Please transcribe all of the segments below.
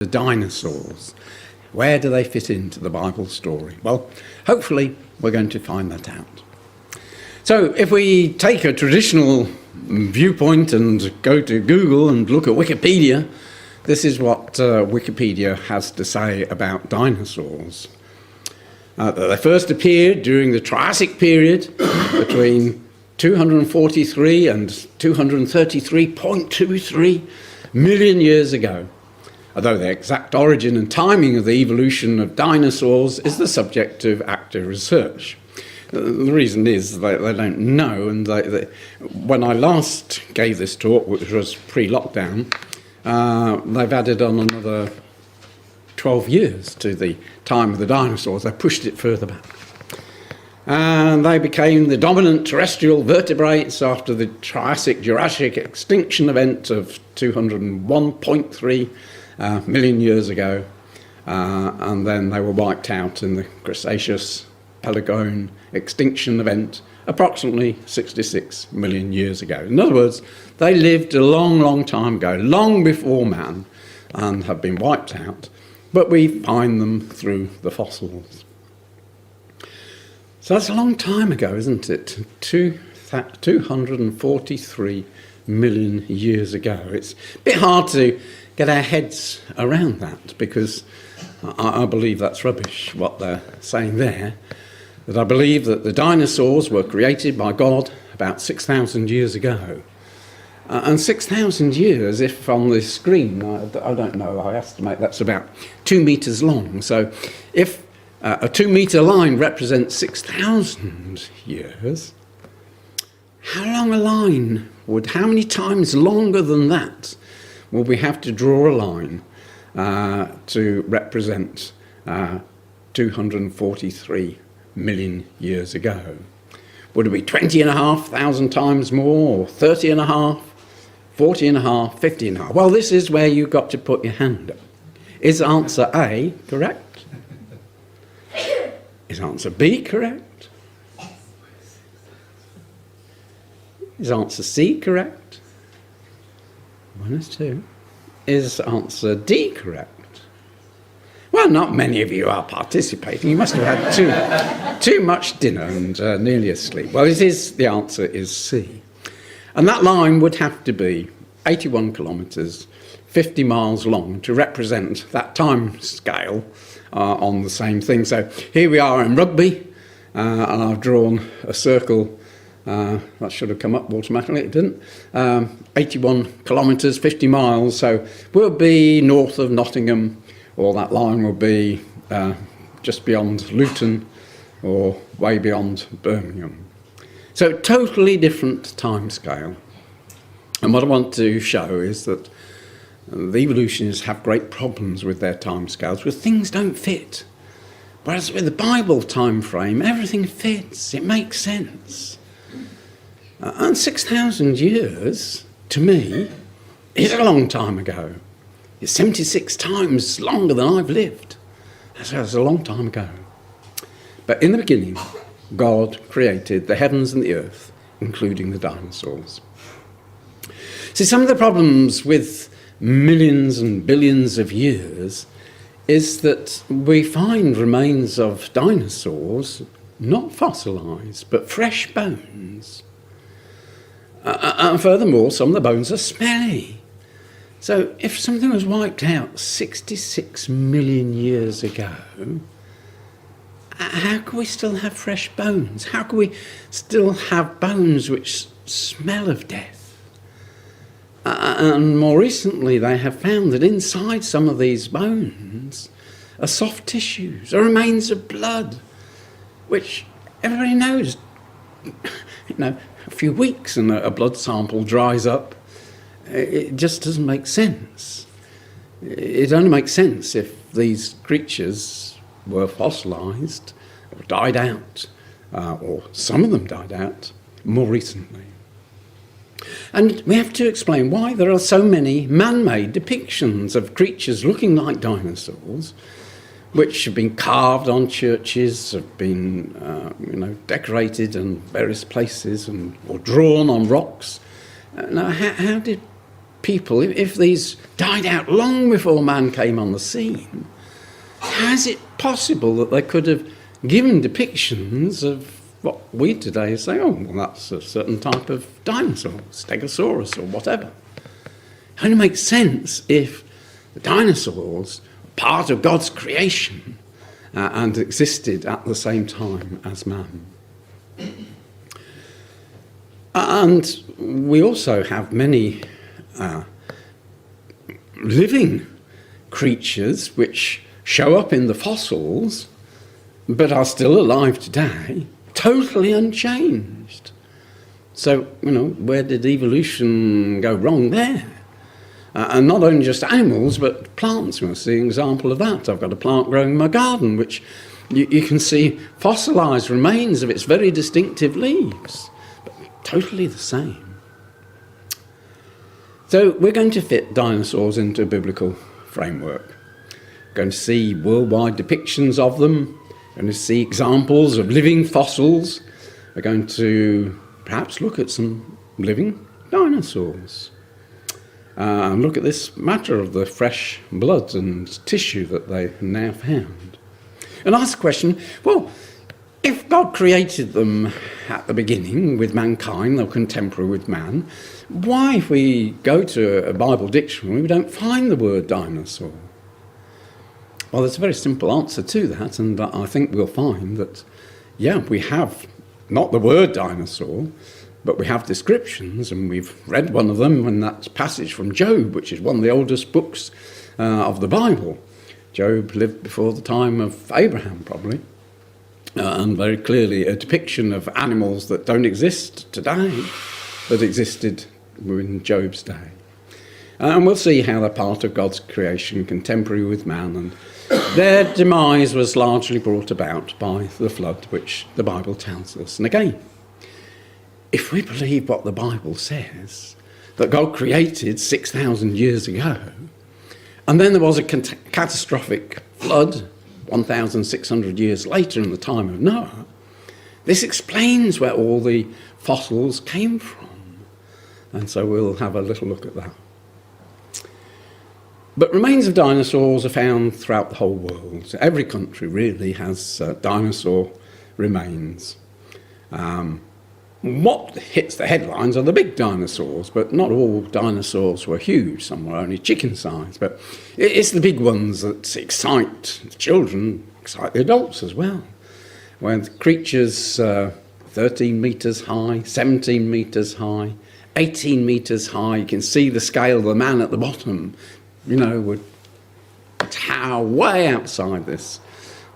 The dinosaurs. Where do they fit into the Bible story? Well, hopefully we're going to find that out. So if we take a traditional viewpoint and go to Google and look at Wikipedia, this is what Wikipedia has to say about dinosaurs. They first appeared during the Triassic period between 243 and 233.23 million years ago. Although the exact origin and timing of the evolution of dinosaurs is the subject of active research. The reason is they don't know, and when I last gave this talk, which was pre-lockdown, they've added on another 12 years to the time of the dinosaurs. They pushed it further back. And they became the dominant terrestrial vertebrates after the Triassic-Jurassic extinction event of 201.3 million years ago, and then they were wiped out in the Cretaceous Paleogene extinction event approximately 66 million years ago. In other words, they lived a long, long time ago, long before man, and have been wiped out, but we find them through the fossils. So that's a long time ago, isn't it? 243 million years ago. It's a bit hard to get our heads around that, because I believe that's rubbish, what they're saying there. That I believe that the dinosaurs were created by God about 6,000 years ago. And 6,000 years, if on the screen, I don't know, I estimate that's about 2 meters long. So if a 2 meter line represents 6,000 years, how long a line how many times longer than that will we have to draw a line to represent 243 million years ago? Would it be 20,500 times more, or 30.5, 40.5, 50.5? Well, this is where you've got to put your hand up. Is answer A correct? Is answer B correct? Is answer C correct? -2. Is answer D correct? Well, not many of you are participating. You must have had too much dinner and nearly asleep. Well, the answer is C. And that line would have to be 81 kilometres, 50 miles long to represent that time scale on the same thing. So here we are in rugby, and I've drawn a circle. That should have come up automatically, it didn't. 81 kilometres, 50 miles, so we'll be north of Nottingham, or that line will be just beyond Luton, or way beyond Birmingham. So totally different time scale. And what I want to show is that the evolutionists have great problems with their time scales, because things don't fit. Whereas with the Bible time frame, everything fits, it makes sense. And 6,000 years, to me, is a long time ago. It's 76 times longer than I've lived. That's a long time ago. But in the beginning, God created the heavens and the earth, including the dinosaurs. See, some of the problems with millions and billions of years is that we find remains of dinosaurs, not fossilised, but fresh bones. And furthermore, some of the bones are smelly. So if something was wiped out 66 million years ago, how can we still have fresh bones? How can we still have bones which smell of death? And more recently, they have found that inside some of these bones are soft tissues, are remains of blood, which everybody knows, a few weeks and a blood sample dries up. It just doesn't make sense. It only makes sense if these creatures were fossilised or died out, or some of them died out more recently. And we have to explain why there are so many man-made depictions of creatures looking like dinosaurs, which have been carved on churches, have been decorated in various places, or drawn on rocks. Now, how did people, if these died out long before man came on the scene, how is it possible that they could have given depictions of what we today say, oh, well, that's a certain type of dinosaur, Stegosaurus or whatever? It only makes sense if the dinosaurs were part of God's creation and existed at the same time as man. And we also have many living creatures which show up in the fossils but are still alive today, totally unchanged. So, where did evolution go wrong there? And not only just animals, but plants. We'll see an example of that. I've got a plant growing in my garden, which you can see fossilised remains of its very distinctive leaves, but totally the same. So we're going to fit dinosaurs into a biblical framework. We're going to see worldwide depictions of them. We're going to see examples of living fossils. We're going to perhaps look at some living dinosaurs. And look at this matter of the fresh blood and tissue that they now found. And ask the question, well, if God created them at the beginning with mankind, they were contemporary with man, why, if we go to a Bible dictionary, we don't find the word dinosaur? Well, there's a very simple answer to that, and I think we'll find that, we have not the word dinosaur, but we have descriptions, and we've read one of them in that passage from Job, which is one of the oldest books of the Bible. Job lived before the time of Abraham, probably, and very clearly a depiction of animals that don't exist today, that existed in Job's day. And we'll see how they're part of God's creation, contemporary with man, and their demise was largely brought about by the flood, which the Bible tells us. And again, if we believe what the Bible says, that God created 6,000 years ago, and then there was a catastrophic flood 1,600 years later in the time of Noah, this explains where all the fossils came from. And so we'll have a little look at that. But remains of dinosaurs are found throughout the whole world. Every country really has dinosaur remains. What hits the headlines are the big dinosaurs, but not all dinosaurs were huge. Some were only chicken size. But it's the big ones that excite the children, excite the adults as well. When creatures 13 metres high, 17 metres high, 18 metres high, you can see the scale of the man at the bottom, would tower way outside this.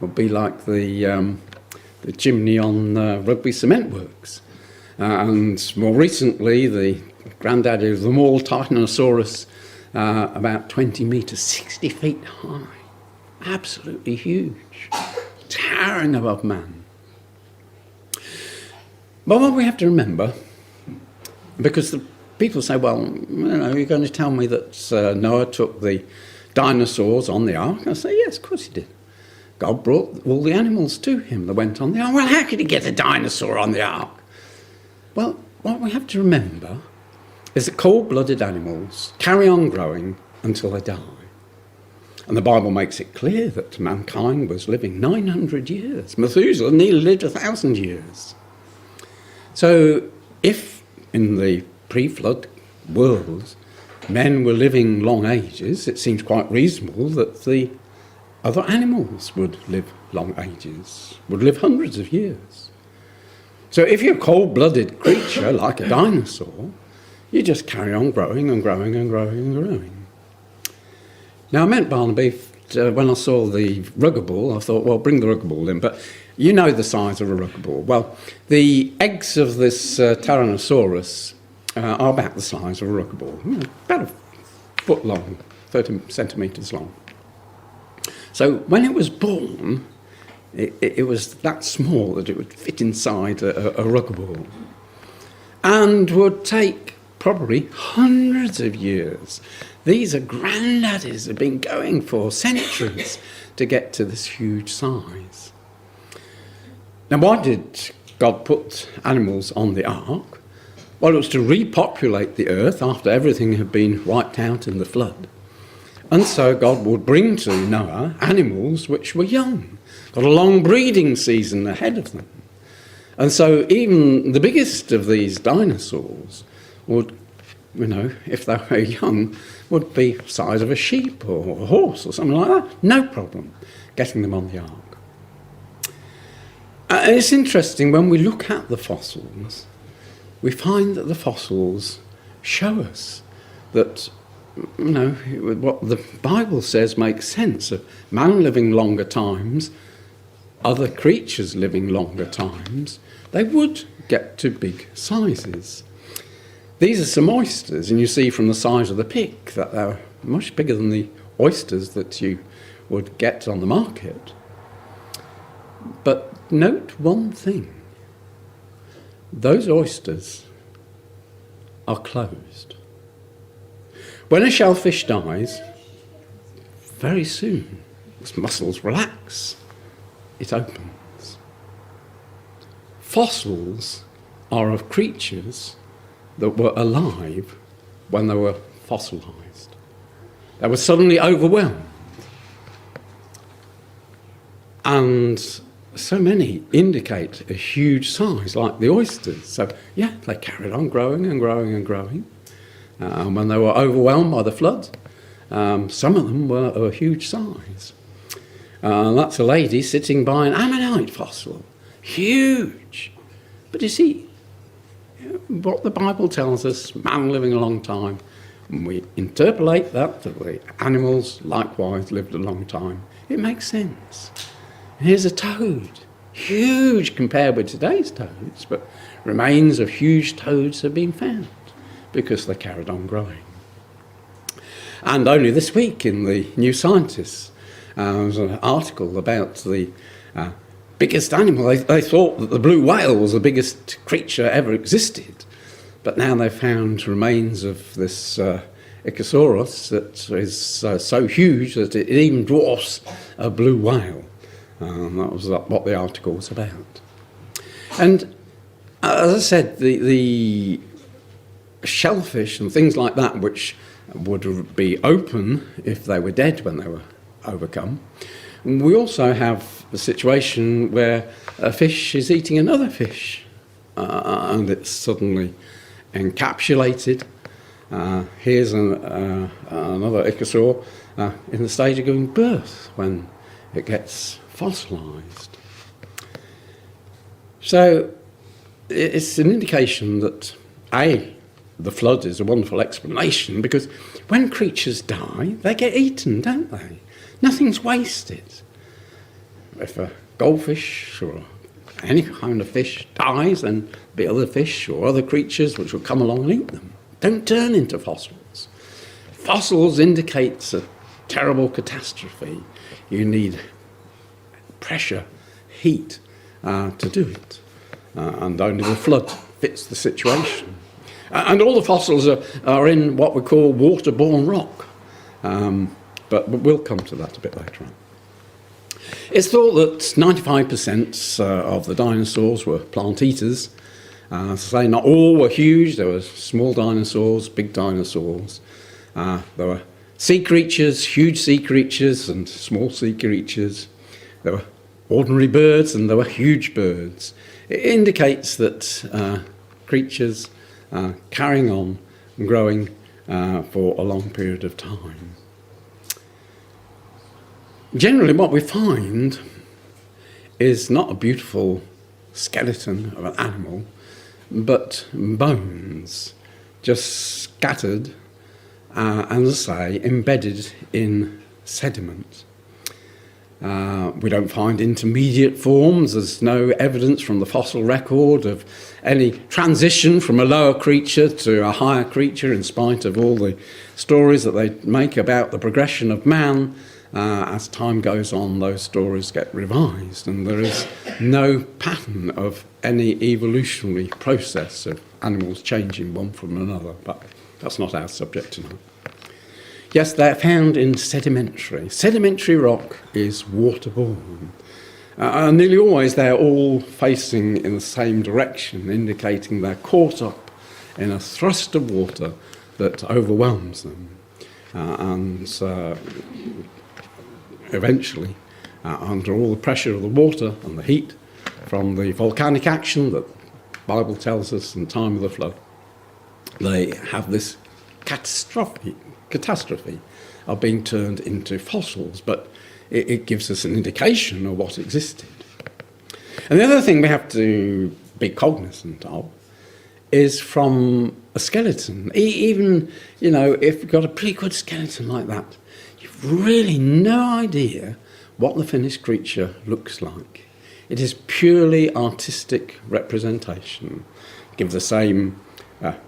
Would be like the chimney on Rugby Cement Works. And more recently, the granddaddy of them all, Titanosaurus, about 20 metres, 60 feet high. Absolutely huge, towering above man. But what we have to remember, because the people say, well, you're going to tell me that Noah took the dinosaurs on the ark? I say, yes, of course he did. God brought all the animals to him that went on the ark. Well, how could he get a dinosaur on the ark? Well, what we have to remember is that cold-blooded animals carry on growing until they die. And the Bible makes it clear that mankind was living 900 years. Methuselah nearly lived 1,000 years. So if in the pre-flood world men were living long ages, it seems quite reasonable that the other animals would live long ages, would live hundreds of years. So if you're a cold-blooded creature like a dinosaur, you just carry on growing and growing and growing and growing. Now, I met Barnaby when I saw the rugger ball. I thought, well, bring the rugger ball in. But you know the size of a rugger ball. Well, the eggs of this Tyrannosaurus are about the size of a rugger ball, about a foot long, 30 centimetres long. So when it was born, it was that small that it would fit inside a rugger ball, and would take probably hundreds of years. These are granddaddies have been going for centuries to get to this huge size. Now, why did God put animals on the ark? Well, it was to repopulate the earth after everything had been wiped out in the flood. And so God would bring to Noah animals which were young, got a long breeding season ahead of them. And so even the biggest of these dinosaurs would, if they were young, would be the size of a sheep or a horse or something like that. No problem getting them on the ark. And it's interesting, when we look at the fossils, we find that the fossils show us that, what the Bible says makes sense of man living longer times, other creatures living longer times. They would get to big sizes. These are some oysters, and you see from the size of the pick that they're much bigger than the oysters that you would get on the market. But note one thing. Those oysters are closed. When a shellfish dies, very soon its muscles relax, it opens. Fossils are of creatures that were alive when they were fossilized. They were suddenly overwhelmed. And so many indicate a huge size, like the oysters. So, they carried on growing and growing and growing. And when they were overwhelmed by the flood, some of them were of a huge size. That's a lady sitting by an ammonite fossil. Huge. But you see, what the Bible tells us, man living a long time, and we interpolate that the animals likewise lived a long time, it makes sense. Here's a toad, huge compared with today's toads, but remains of huge toads have been found because they carried on growing. And only this week in the New Scientist, there was an article about the biggest animal. They thought that the blue whale was the biggest creature ever existed, but now they've found remains of this Ichthyosaurus that is so huge that it even dwarfs a blue whale. That was what the article was about. And as I said, the shellfish and things like that, which would be open if they were dead when they were overcome. We also have a situation where a fish is eating another fish and it's suddenly encapsulated. Here's another ichthyosaur in the stage of giving birth when it gets fossilised. So it's an indication that, the flood is a wonderful explanation, because when creatures die, they get eaten, don't they? Nothing's wasted. If a goldfish or any kind of fish dies, then there'll be other fish or other creatures which will come along and eat them. Don't turn into fossils. Fossils indicates a terrible catastrophe. You need pressure, heat to do it. And only the flood fits the situation. And all the fossils are in what we call waterborne rock. But we'll come to that a bit later on. It's thought that 95% of the dinosaurs were plant eaters. Say not all were huge. There were small dinosaurs, big dinosaurs. There were sea creatures, huge sea creatures, and small sea creatures. There were ordinary birds and there were huge birds. It indicates that creatures carrying on and growing for a long period of time. Generally, what we find is not a beautiful skeleton of an animal, but bones, just scattered and, as I say, embedded in sediment. We don't find intermediate forms. There's no evidence from the fossil record of any transition from a lower creature to a higher creature, in spite of all the stories that they make about the progression of man. As time goes on, those stories get revised, and there is no pattern of any evolutionary process of animals changing one from another, but that's not our subject tonight. Yes, they're found in sedimentary. Sedimentary rock is waterborne. Nearly always they're all facing in the same direction, indicating they're caught up in a thrust of water that overwhelms them. And eventually, under all the pressure of the water and the heat from the volcanic action that the Bible tells us in the time of the flood, they have this catastrophe of being turned into fossils, but it gives us an indication of what existed. And the other thing we have to be cognizant of is from a skeleton. Even, if you've got a pretty good skeleton like that, you've really no idea what the finished creature looks like. It is purely artistic representation. Give the same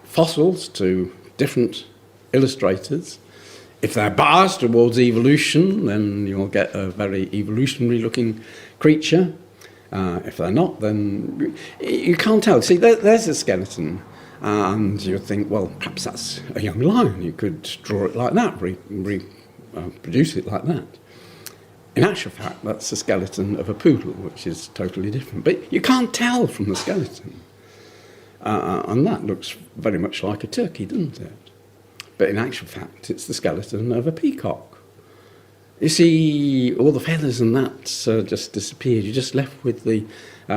fossils to different illustrators. If they're biased towards evolution, then you'll get a very evolutionary looking creature. If they're not, then you can't tell. See, there's a skeleton, and you think, well, perhaps that's a young lion. You could draw it like that, reproduce it like that. In actual fact, that's the skeleton of a poodle, which is totally different. But you can't tell from the skeleton. And that looks very much like a turkey, doesn't it? But in actual fact, it's the skeleton of a peacock. You see, all the feathers and that just disappeared. You're just left with the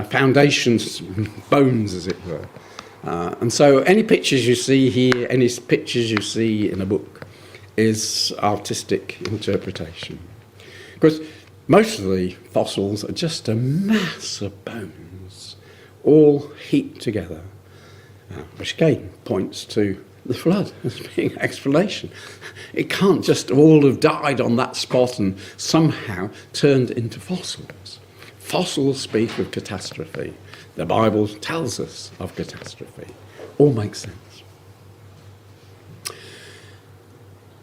foundations, bones, as it were. And so any pictures you see here, any pictures you see in a book, is artistic interpretation. Because most of the fossils are just a mass of bones, all heaped together, which again points to the flood as being explanation. It can't just all have died on that spot and somehow turned into fossils. Fossils speak of catastrophe. The Bible tells us of catastrophe. All makes sense.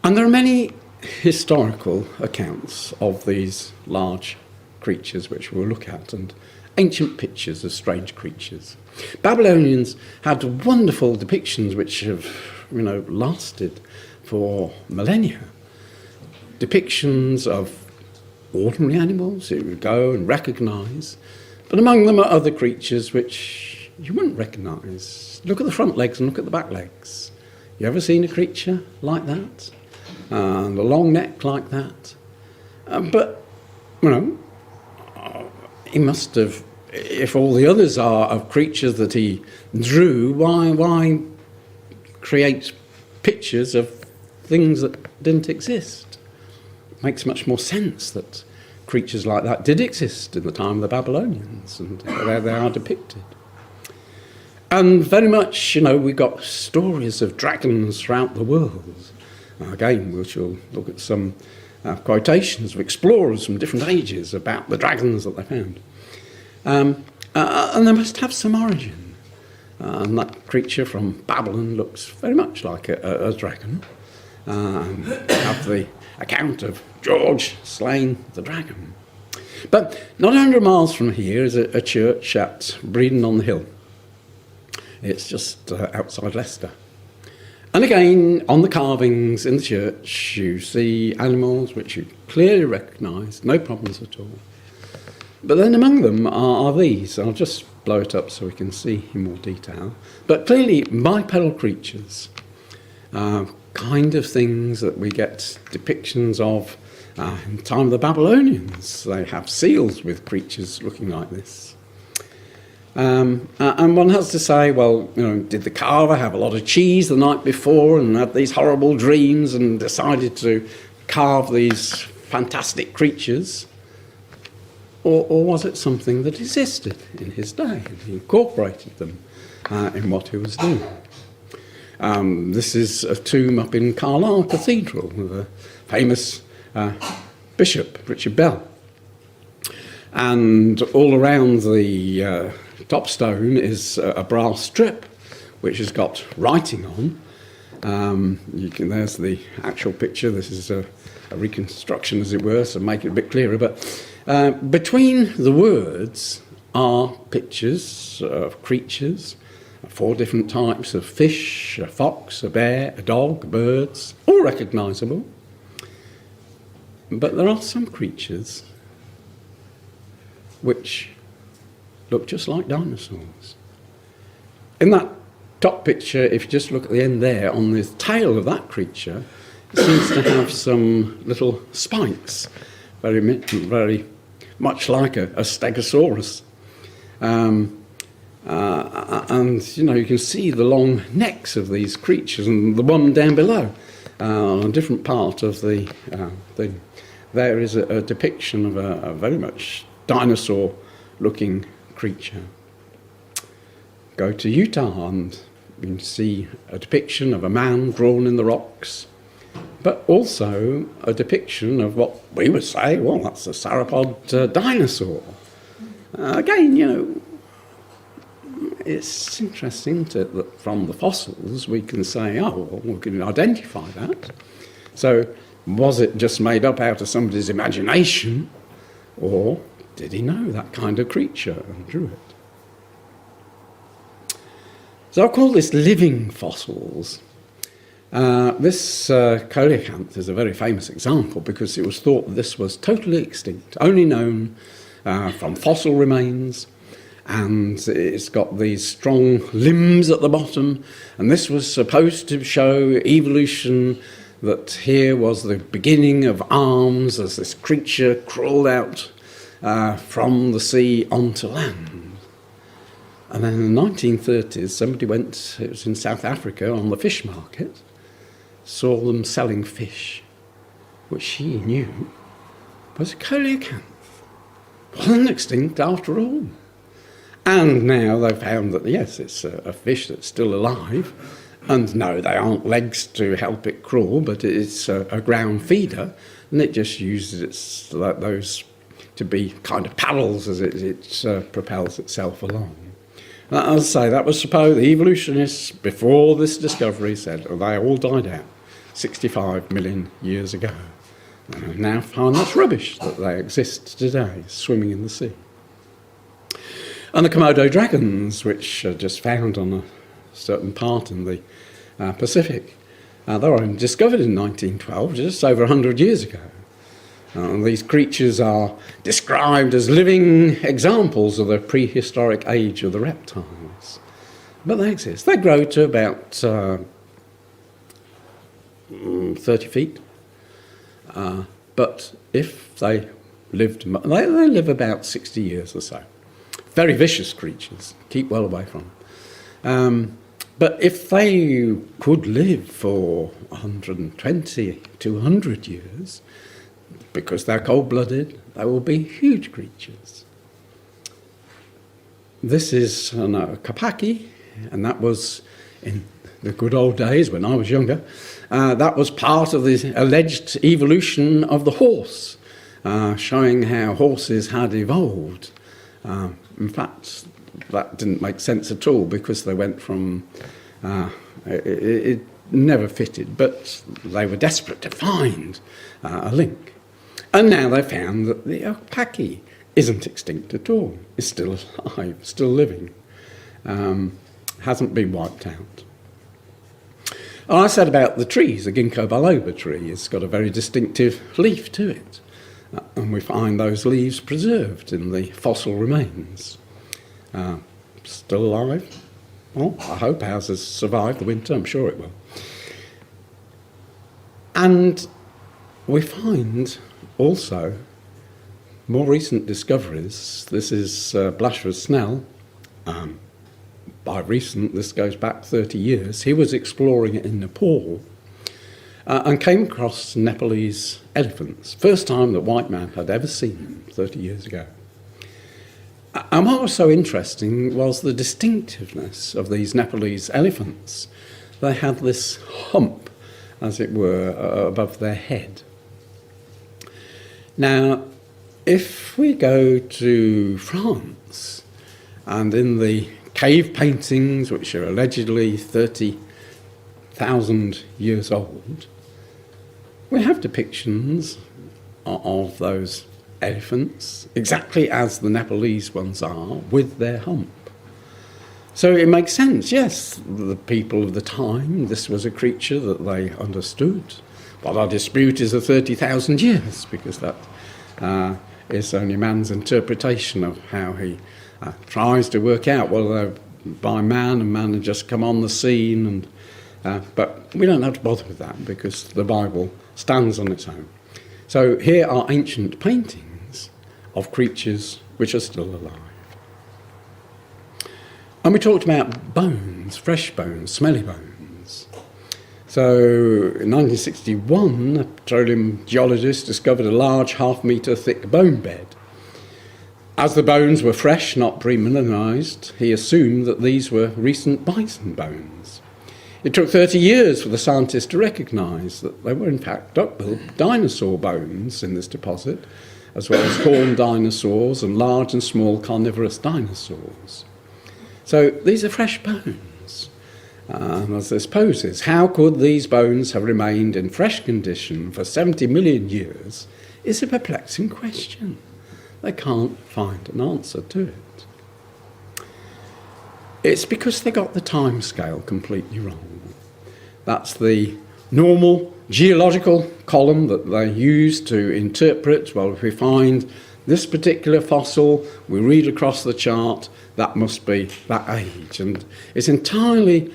And there are many historical accounts of these large creatures which we'll look at, and ancient pictures of strange creatures. Babylonians had wonderful depictions which have, lasted for millennia. Depictions of ordinary animals you would go and recognise, but among them are other creatures which you wouldn't recognise. Look at the front legs and look at the back legs. You ever seen a creature like that? And a long neck like that? But he must have, if all the others are of creatures that he drew, why create pictures of things that didn't exist? It makes much more sense that creatures like that did exist in the time of the Babylonians, and where they are depicted. And very much, we've got stories of dragons throughout the world. Again, we shall look at some quotations of explorers from different ages about the dragons that they found. And they must have some origin. And that creature from Babylon looks very much like a dragon. Have the account of George slaying the dragon. But not 100 miles from here is a church at Bredon-on-the-Hill. It's just outside Leicester. And again, on the carvings in the church, you see animals which you clearly recognise, no problems at all. But then among them are these. I'll just blow it up so we can see in more detail. But clearly bipedal creatures, kind of things that we get depictions of in the time of the Babylonians. They have seals with creatures looking like this. And one has to say, well, did the carver have a lot of cheese the night before and had these horrible dreams and decided to carve these fantastic creatures? Or was it something that existed in his day and he incorporated them in what he was doing? This is a tomb up in Carlisle Cathedral with a famous Bishop, Richard Bell. And all around the top stone is a brass strip which has got writing on. There's the actual picture. This is a reconstruction, as it were, so make it a bit clearer. But between the words are pictures of creatures, 4 different types of fish, a fox, a bear, a dog, birds, all recognisable. But there are some creatures which look just like dinosaurs. In that top picture, if you just look at the end there, on the tail of that creature, it seems to have some little spikes, very much like a stegosaurus. And, you can see the long necks of these creatures, and the one down below, on a different part of the thing. There is a depiction of a very much dinosaur-looking creature. Go to Utah and you can see a depiction of a man drawn in the rocks, but also a depiction of what we would say, well, that's a sauropod dinosaur. Again, it's interesting that from the fossils we can say, oh, well, we can identify that. So was it just made up out of somebody's imagination, or did he know that kind of creature and drew it? So I call this living fossils. This coelacanth is a very famous example because it was thought that this was totally extinct, only known from fossil remains, and it's got these strong limbs at the bottom, and this was supposed to show evolution, that here was the beginning of arms as this creature crawled out from the sea onto land. And then in the 1930s, somebody went, it was in South Africa, on the fish market, saw them selling fish, which he knew was a coelacanth. Wasn't extinct after all. And now they've found that, yes, it's a fish that's still alive, and no, they aren't legs to help it crawl, but it's a ground feeder, and it just uses those to be kind of paddles as it propels itself along. As I say, that was supposed, the evolutionists before this discovery said, they all died out 65 million years ago. And now find that's rubbish that they exist today, swimming in the sea. And the Komodo dragons, which are just found on a certain part in the Pacific, they were discovered in 1912, just over 100 years ago. And these creatures are described as living examples of the prehistoric age of the reptiles. But they exist. They grow to about 30 feet. But if they lived, they live about 60 years or so. Very vicious creatures, keep well away from them. But if they could live for 120 to 100 years, because they're cold-blooded, they will be huge creatures. This is a kapaki, and that was in the good old days when I was younger. That was part of the alleged evolution of the horse, showing how horses had evolved. In fact, that didn't make sense at all because they went from... it never fitted, but they were desperate to find a link. And now they found that the alpaca isn't extinct at all. It's still alive, still living. Hasn't been wiped out. And I said about the trees, the ginkgo biloba tree has got a very distinctive leaf to it. And we find those leaves preserved in the fossil remains. Still alive? Well, I hope ours has survived the winter, I'm sure it will. And we find also more recent discoveries. This is Blashford Snell. By recent, this goes back 30 years. He was exploring it in Nepal and came across Nepalese elephants. First time that white man had ever seen them 30 years ago. And what was so interesting was the distinctiveness of these Nepalese elephants. They had this hump, as it were, above their head. Now, if we go to France, and in the cave paintings, which are allegedly 30,000 years old, we have depictions of those elephants, exactly as the Nepalese ones are, with their hump. So it makes sense, yes, the people of the time, this was a creature that they understood. What our dispute is of 30,000 years, because that is only man's interpretation of how he tries to work out, well, by man, and man had just come on the scene. But we don't have to bother with that because the Bible stands on its own. So here are ancient paintings of creatures which are still alive. And we talked about bones, fresh bones, smelly bones. So in 1961, a petroleum geologist discovered a large half-metre thick bone bed. As the bones were fresh, not pre-mineralised, he assumed that these were recent bison bones. It took 30 years for the scientists to recognise that they were in fact duck-billed dinosaur bones in this deposit, as well as horned dinosaurs and large and small carnivorous dinosaurs. So these are fresh bones. As this poses, how could these bones have remained in fresh condition for 70 million years is a perplexing question. They can't find an answer to it. It's because they got the time scale completely wrong. That's the normal geological column that they use to interpret, well, if we find this particular fossil, we read across the chart, that must be that age. And it's entirely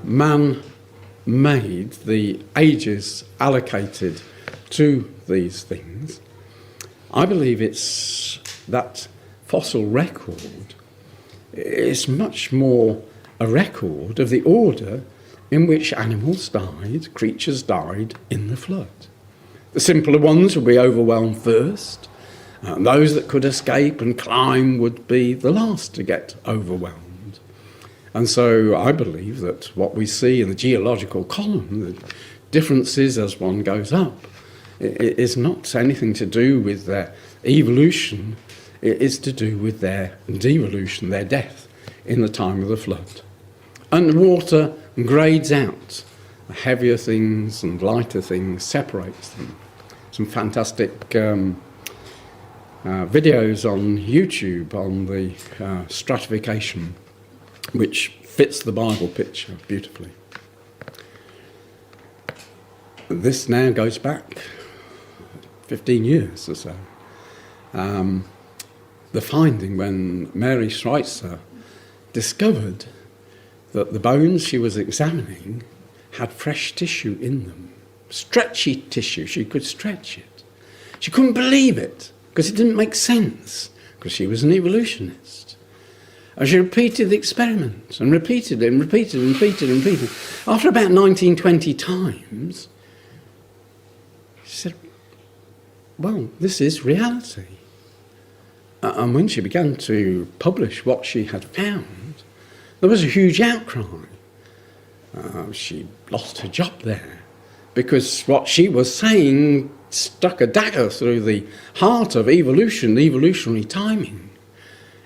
man-made, the ages allocated to these things. I believe it's that fossil record is much more a record of the order in which animals died, creatures died in the flood. The simpler ones would be overwhelmed first. Those that could escape and climb would be the last to get overwhelmed. And so I believe that what we see in the geological column, the differences as one goes up, is not anything to do with their evolution, it is to do with their devolution, their death in the time of the flood. And water grades out. The heavier things and lighter things separates them. Some fantastic videos on YouTube on the stratification, which fits the Bible picture beautifully. This now goes back 15 years or so. The finding when Mary Schweitzer discovered that the bones she was examining had fresh tissue in them, stretchy tissue, she could stretch it. She couldn't believe it because it didn't make sense, because she was an evolutionist. And she repeated the experiment and repeated it and repeated and repeated and repeated. After about 19, 20 times, she said, well, this is reality. And when she began to publish what she had found, there was a huge outcry. She lost her job there because what she was saying stuck a dagger through the heart of evolution, evolutionary timing.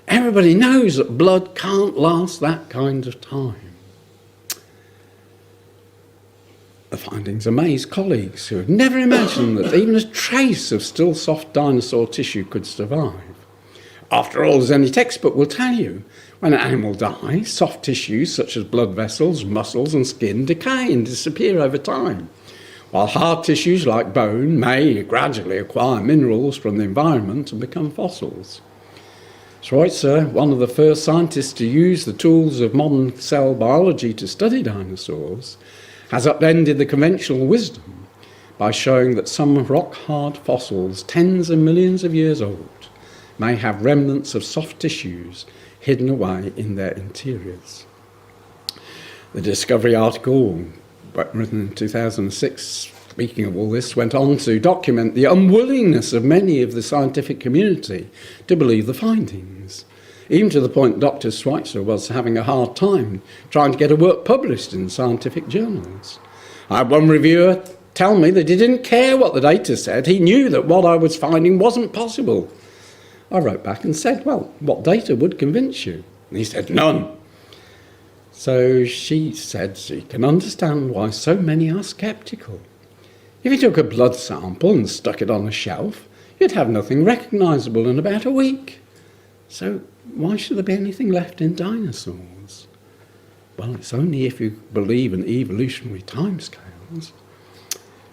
Everybody knows that blood can't last that kind of time. The findings amazed colleagues who had never imagined that even a trace of still soft dinosaur tissue could survive. After all, as any textbook will tell you, when an animal dies, soft tissues such as blood vessels, muscles and skin decay and disappear over time, while hard tissues like bone may gradually acquire minerals from the environment and become fossils. Schweitzer, one of the first scientists to use the tools of modern cell biology to study dinosaurs, has upended the conventional wisdom by showing that some rock-hard fossils, tens of millions of years old, may have remnants of soft tissues hidden away in their interiors. The Discovery article, written in 2006, speaking of all this, went on to document the unwillingness of many of the scientific community to believe the findings, even to the point Dr. Schweitzer was having a hard time trying to get a work published in scientific journals. I had one reviewer tell me that he didn't care what the data said, he knew that what I was finding wasn't possible. I wrote back and said, well, what data would convince you? And he said, none. So she said she can understand why so many are sceptical. If you took a blood sample and stuck it on a shelf, you'd have nothing recognisable in about a week. So why should there be anything left in dinosaurs? Well, it's only if you believe in evolutionary timescales.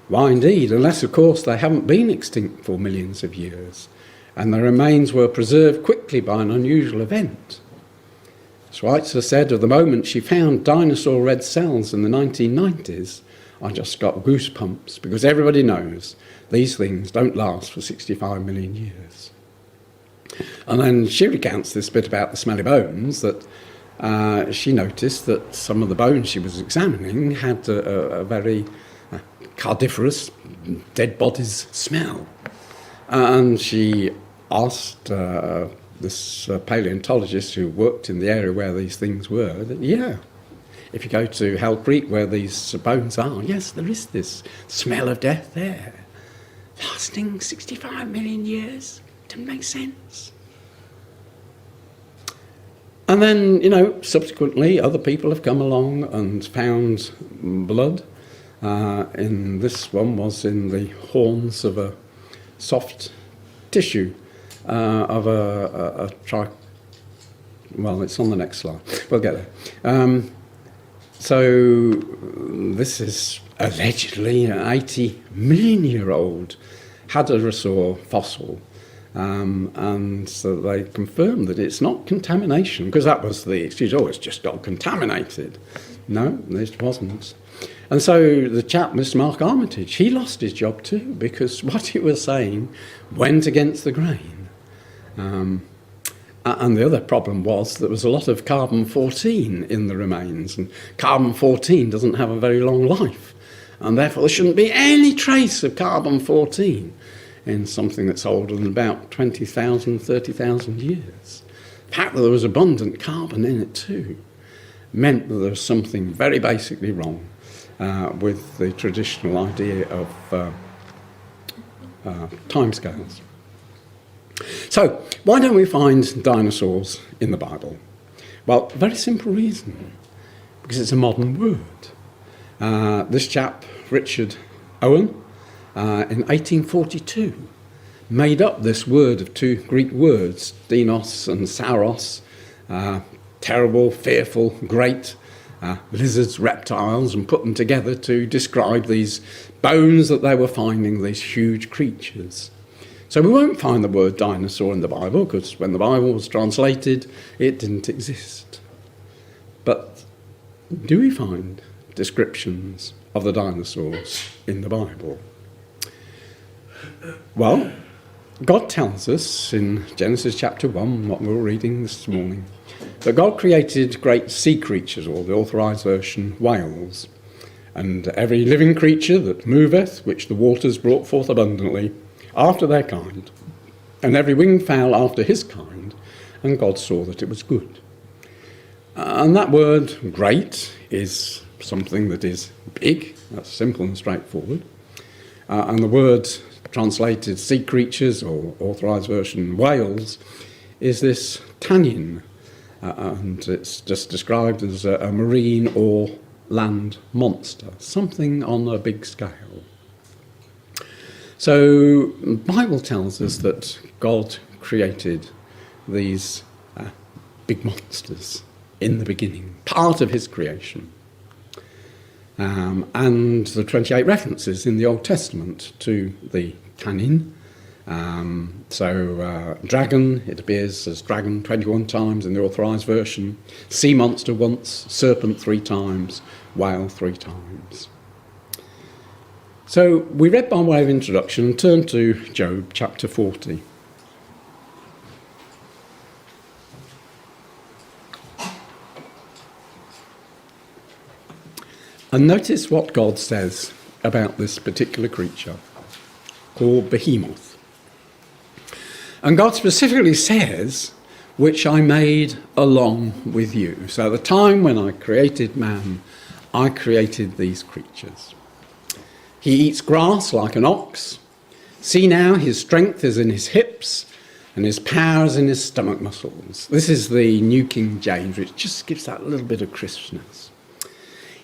Why indeed, unless of course they haven't been extinct for millions of years and their remains were preserved quickly by an unusual event. Schweitzer said of the moment she found dinosaur red cells in the 1990s, I just got goosebumps, because everybody knows these things don't last for 65 million years. And then she recounts this bit about the smelly bones, that she noticed that some of the bones she was examining had a very cardiferous, dead bodies smell. And she asked this paleontologist who worked in the area where these things were, that, yeah, if you go to Hell Creek where these bones are, yes, there is this smell of death there. Lasting 65 million years. Doesn't make sense. And then, subsequently, other people have come along and found blood. In this one was in the horns of a soft tissue of well, it's on the next slide. We'll get there. So this is allegedly an 80 million year old hadrosaur fossil. And so they confirmed that it's not contamination, because that was the excuse, it's just got contaminated. No, this wasn't. And so the chap, Mr. Mark Armitage, he lost his job too, because what he was saying went against the grain. And the other problem was there was a lot of carbon-14 in the remains, and carbon-14 doesn't have a very long life, and therefore there shouldn't be any trace of carbon-14 in something that's older than about 20,000, 30,000 years. The fact that there was abundant carbon in it too meant that there was something very basically wrong with the traditional idea of timescales. So, why don't we find dinosaurs in the Bible? Well, very simple reason, because it's a modern word. This chap, Richard Owen, in 1842, made up this word of two Greek words, dinos and sauros, terrible, fearful, great, lizards, reptiles, and put them together to describe these bones that they were finding, these huge creatures. So we won't find the word dinosaur in the Bible, because when the Bible was translated, it didn't exist. But do we find descriptions of the dinosaurs in the Bible? Well, God tells us in Genesis chapter 1, what we were reading this morning, that God created great sea creatures, or the authorised version, whales, and every living creature that moveth, which the waters brought forth abundantly, after their kind, and every winged fowl after his kind, and God saw that it was good. And that word, great, is something that is big, that's simple and straightforward, and the word translated sea creatures, or authorised version whales, is this tannin, and it's just described as a marine or land monster, something on a big scale. So the Bible tells us that God created these big monsters in the beginning, part of his creation. And the 28 references in the Old Testament to the tannin. Dragon, it appears as dragon 21 times in the authorised version, sea monster once, serpent 3 times, whale 3 times. So we read by way of introduction and turn to Job chapter 40. And notice what God says about this particular creature called Behemoth. And God specifically says, which I made along with you. So at the time when I created man, I created these creatures. He eats grass like an ox. See now, his strength is in his hips, and his power is in his stomach muscles. This is the New King James, which just gives that little bit of crispness.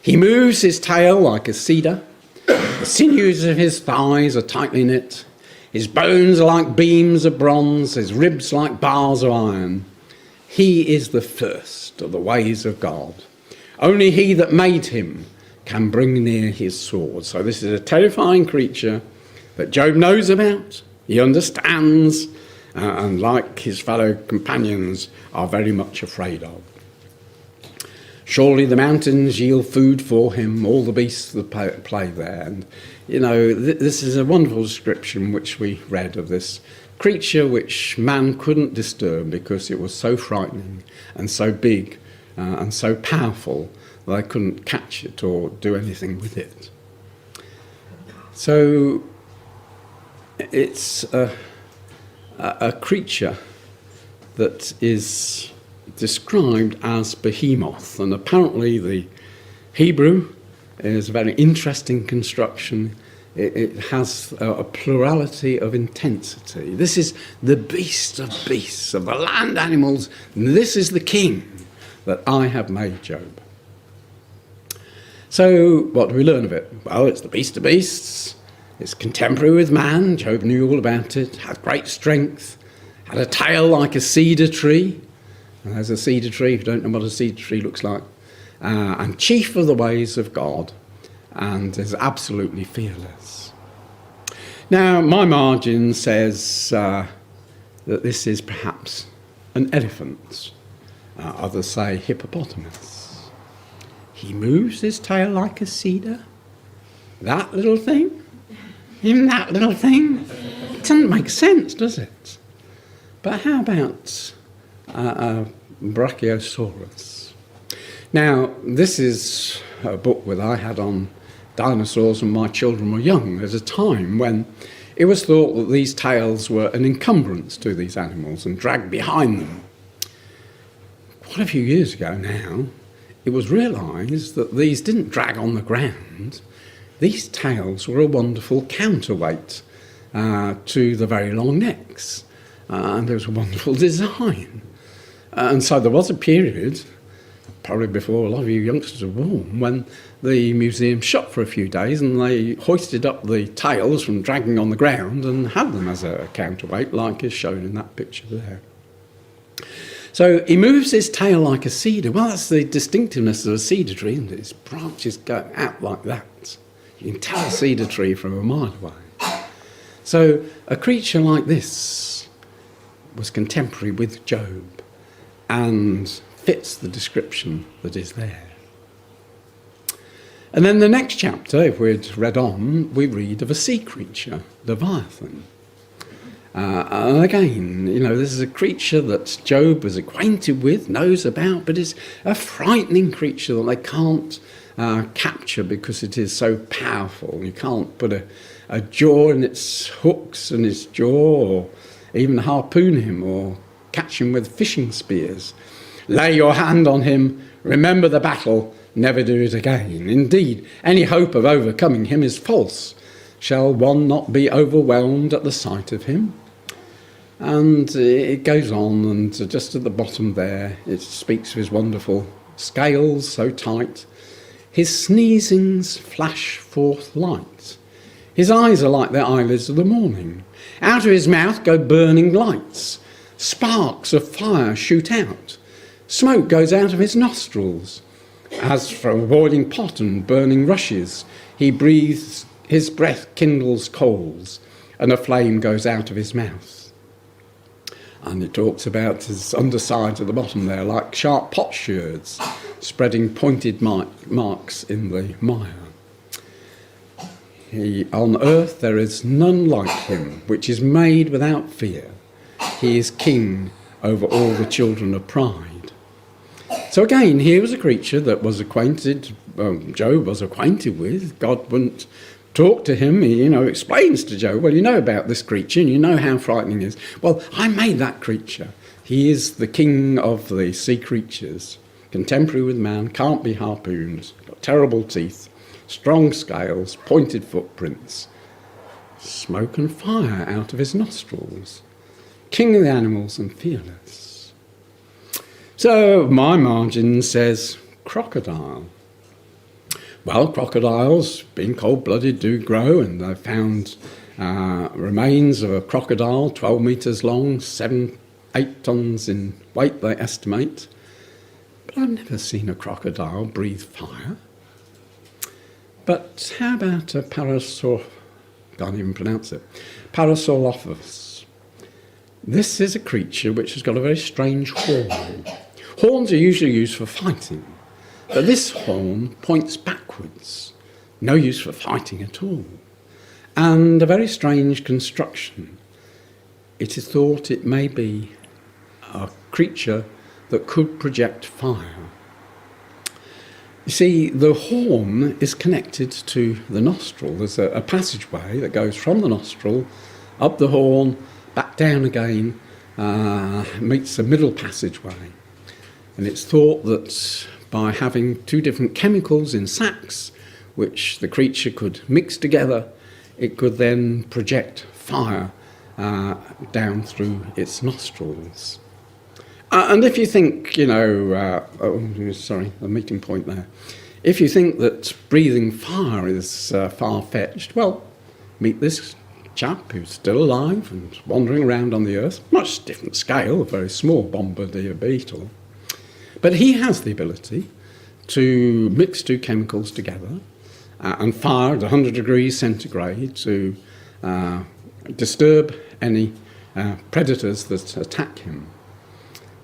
He moves his tail like a cedar. The sinews of his thighs are tightly knit. His bones are like beams of bronze, his ribs like bars of iron. He is the first of the ways of God. Only he that made him can bring near his sword. So this is a terrifying creature that Job knows about, he understands, and like his fellow companions, are very much afraid of. Surely the mountains yield food for him, all the beasts that play there. And, this is a wonderful description which we read of this creature which man couldn't disturb because it was so frightening and so big and so powerful that they couldn't catch it or do anything with it. So it's a creature that is described as Behemoth, and apparently the Hebrew is a very interesting construction. It has a plurality of intensity. This is the beast of beasts, of the land animals. This is the king that I have made, Job. So what do we learn of it? Well, it's the beast of beasts. It's contemporary with man. Job knew all about it, had great strength, had a tail like a cedar tree. And there's a cedar tree, if you don't know what a cedar tree looks like. And chief of the ways of God, and is absolutely fearless. Now, my margin says that this is perhaps an elephant. Others say hippopotamus. He moves his tail like a cedar. That little thing? Him, that little thing? It doesn't make sense, does it? But how about a Brachiosaurus? Now, this is a book that I had on dinosaurs when my children were young. There's a time when it was thought that these tails were an encumbrance to these animals and dragged behind them. Quite a few years ago now, it was realised that these didn't drag on the ground. These tails were a wonderful counterweight to the very long necks. And there was a wonderful design. And so there was a period, probably before a lot of you youngsters were born, when the museum shut for a few days and they hoisted up the tails from dragging on the ground and had them as a counterweight, like is shown in that picture there. So he moves his tail like a cedar. Well, that's the distinctiveness of a cedar tree, isn't it? Its branches go out like that. You can tell a cedar tree from a mile away. So a creature like this was contemporary with Job and fits the description that is there. And then the next chapter, if we'd read on, we read of a sea creature, Leviathan. And again, this is a creature that Job was acquainted with, knows about, but is a frightening creature that they can't capture because it is so powerful. You can't put a jaw in its hooks and its jaw, or even harpoon him or catch him with fishing spears. Lay your hand on him, remember the battle, never do it again. Indeed, any hope of overcoming him is false. Shall one not be overwhelmed at the sight of him? And it goes on, and just at the bottom there, it speaks of his wonderful scales, so tight. His sneezings flash forth light. His eyes are like the eyelids of the morning. Out of his mouth go burning lights. Sparks of fire shoot out. Smoke goes out of his nostrils. As from a boiling pot and burning rushes, he breathes, his breath kindles coals, and a flame goes out of his mouth. And it talks about his undersides at the bottom there, like sharp potsherds, spreading pointed marks in the mire. On earth there is none like him, which is made without fear. He is king over all the children of pride. So again, here was a creature that was acquainted, Job was acquainted with. God wouldn't talk to him. He, explains to Job, well, you know about this creature and you know how frightening it is. Well, I made that creature. He is the king of the sea creatures, contemporary with man, can't be harpooned, got terrible teeth, strong scales, pointed footprints, smoke and fire out of his nostrils, king of the animals and fearless. So my margin says crocodile. Well, crocodiles, being cold-blooded, do grow, and they've found remains of a crocodile, 12 metres long, 7-8 tonnes in weight, they estimate. But I've never seen a crocodile breathe fire. But how about a can't even pronounce it, Parasaurolophus. This is a creature which has got a very strange horn. Horns are usually used for fighting. But this horn points backwards, no use for fighting at all, and a very strange construction. It is thought it may be a creature that could project fire. You see, the horn is connected to the nostril. There's a passageway that goes from the nostril, up the horn, back down again, meets a middle passageway. And it's thought that by having two different chemicals in sacs, which the creature could mix together, it could then project fire down through its nostrils. And if you think, a meeting point there. If you think that breathing fire is far-fetched, well, meet this chap who's still alive and wandering around on the earth. Much different scale, a very small bombardier beetle. But he has the ability to mix two chemicals together and fire at 100 degrees centigrade to disturb any predators that attack him.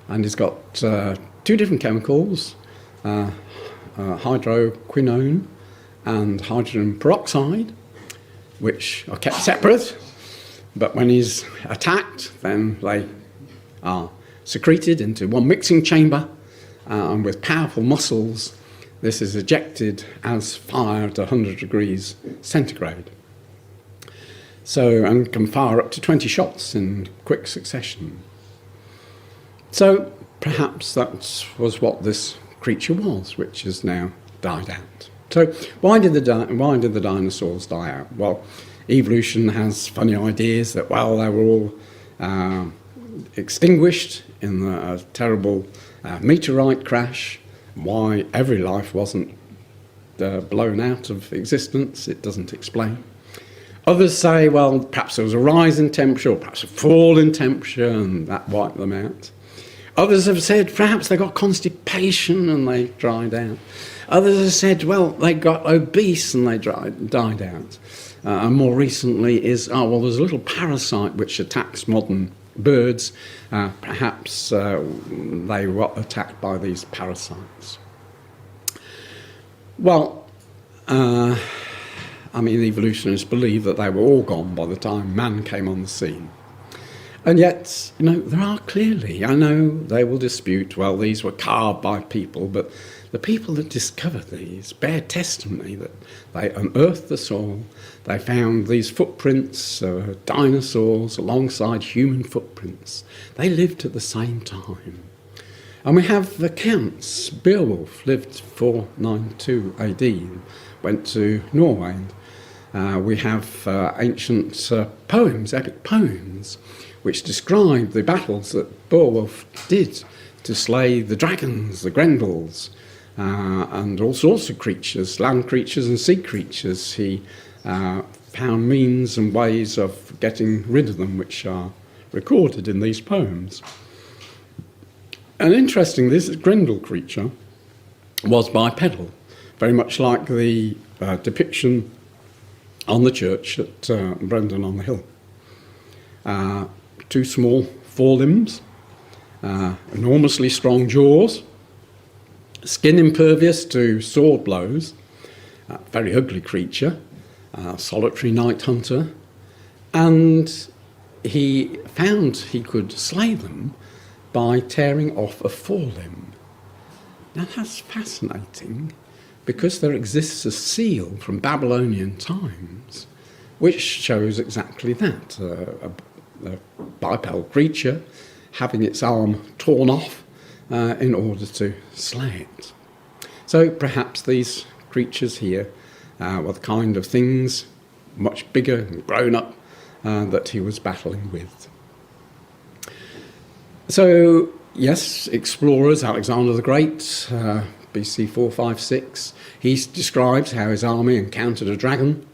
And he's got two different chemicals, hydroquinone and hydrogen peroxide, which are kept separate, but when he's attacked, then they are secreted into one mixing chamber, and with powerful muscles, this is ejected as fire at 100 degrees centigrade. So, and can fire up to 20 shots in quick succession. So perhaps that was what this creature was, which has now died out. So why did the dinosaurs die out? Well, evolution has funny ideas that, well, they were all extinguished in a terrible meteorite crash. Why every life wasn't blown out of existence, it doesn't explain. Others say, well, perhaps there was a rise in temperature or perhaps a fall in temperature and that wiped them out. Others have said perhaps they got constipation and they dried out. Others have said, well, they got obese and they died out. And more recently is, there's a little parasite which attacks modern birds. Perhaps they were attacked by these parasites. Well, evolutionists believe that they were all gone by the time man came on the scene. And yet, there are clearly, I know they will dispute, well, these were carved by people, but the people that discovered these bear testimony that they unearthed the soil, they found these footprints, dinosaurs alongside human footprints. They lived at the same time. And we have accounts. Beowulf lived 492 AD, went to Norway. We have ancient poems, epic poems, which describe the battles that Beowulf did to slay the dragons, the Grendels, and all sorts of creatures, land creatures and sea creatures. He found means and ways of getting rid of them, which are recorded in these poems. And interestingly, this Grendel creature was bipedal, very much like the depiction on the church at Brendan on the Hill. Two small forelimbs, enormously strong jaws, skin impervious to sword blows, very ugly creature, solitary night hunter, and he found he could slay them by tearing off a forelimb. Now that's fascinating, because there exists a seal from Babylonian times which shows exactly that, a bipedal creature having its arm torn off in order to slay it. So perhaps these creatures here were the kind of things, much bigger and grown up, that he was battling with. So, yes, explorers, Alexander the Great, BC 456, he describes how his army encountered a dragon.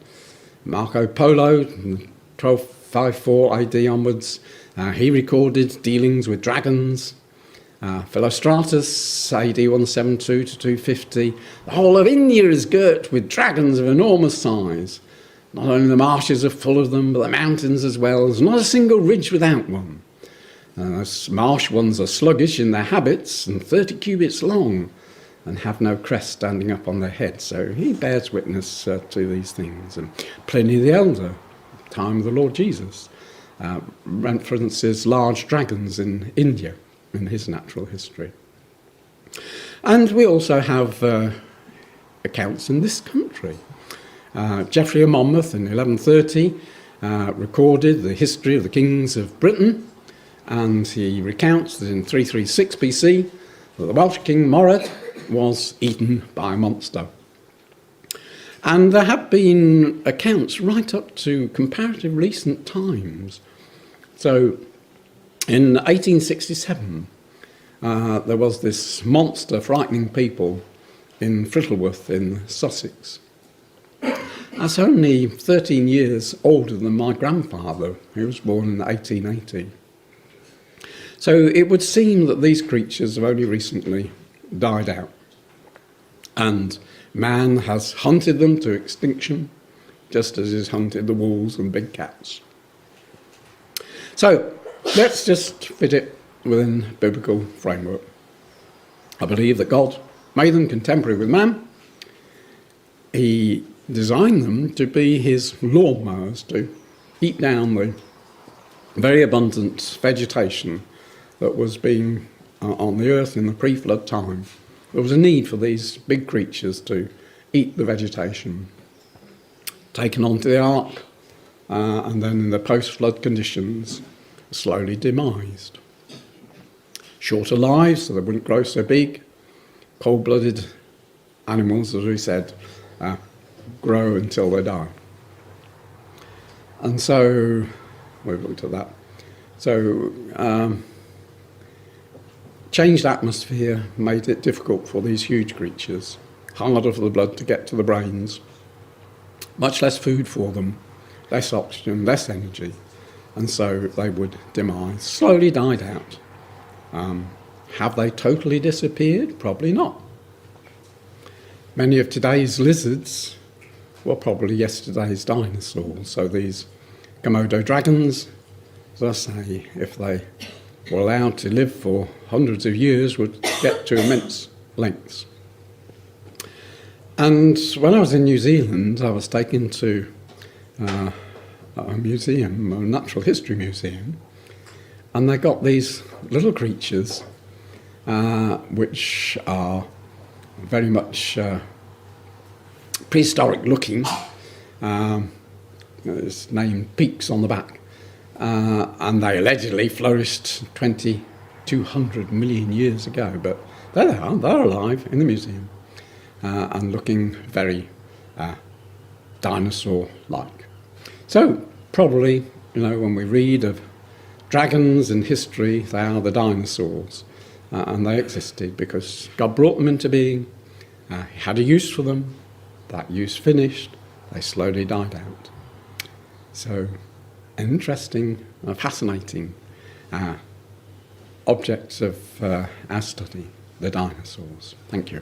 Marco Polo, 1254 AD onwards, he recorded dealings with dragons. Philostratus, AD 172 to 250, the whole of India is girt with dragons of enormous size. Not only the marshes are full of them, but the mountains as well. There's not a single ridge without one. Those marsh ones are sluggish in their habits and 30 cubits long. and have no crest standing up on their head. So he bears witness to these things. And Pliny the Elder, time of the Lord Jesus, references large dragons in India in his natural history. And we also have accounts in this country. Geoffrey of Monmouth in 1130 recorded the history of the kings of Britain, and he recounts that in 336 BC that the Welsh king Morad was eaten by a monster. And there have been accounts right up to comparatively recent times. So in 1867, there was this monster frightening people in Frittleworth in Sussex. That's only 13 years older than my grandfather, who was born in 1880. So it would seem that these creatures have only recently died out. And man has hunted them to extinction, just as he's hunted the wolves and big cats. So let's just fit it within biblical framework. I believe that God made them contemporary with man. He designed them to be his lawnmowers, to eat down the very abundant vegetation that was being on the earth in the pre-flood time. There was a need for these big creatures to eat the vegetation. Taken onto the ark, and then in the post-flood conditions, slowly demised. Shorter lives, so they wouldn't grow so big. Cold-blooded animals, as we said, grow until they die. And so, we've looked at that. So, changed atmosphere made it difficult for these huge creatures, harder for the blood to get to the brains, much less food for them, less oxygen, less energy, and so they would demise, slowly died out. Have they totally disappeared? Probably not. Many of today's lizards were probably yesterday's dinosaurs. So these Komodo dragons, as I say, if they were allowed to live for hundreds of years, would get to immense lengths. And when I was in New Zealand, I was taken to a museum, a natural history museum, and they got these little creatures which are very much prehistoric looking. It's named peaks on the back, and they allegedly flourished 2,200 million years ago, but there they are, they're alive in the museum and looking very dinosaur-like. So probably, when we read of dragons in history, they are the dinosaurs, and they existed because God brought them into being. He had a use for them. That use finished, they slowly died out. So, interesting, fascinating objects of our study, the dinosaurs. Thank you.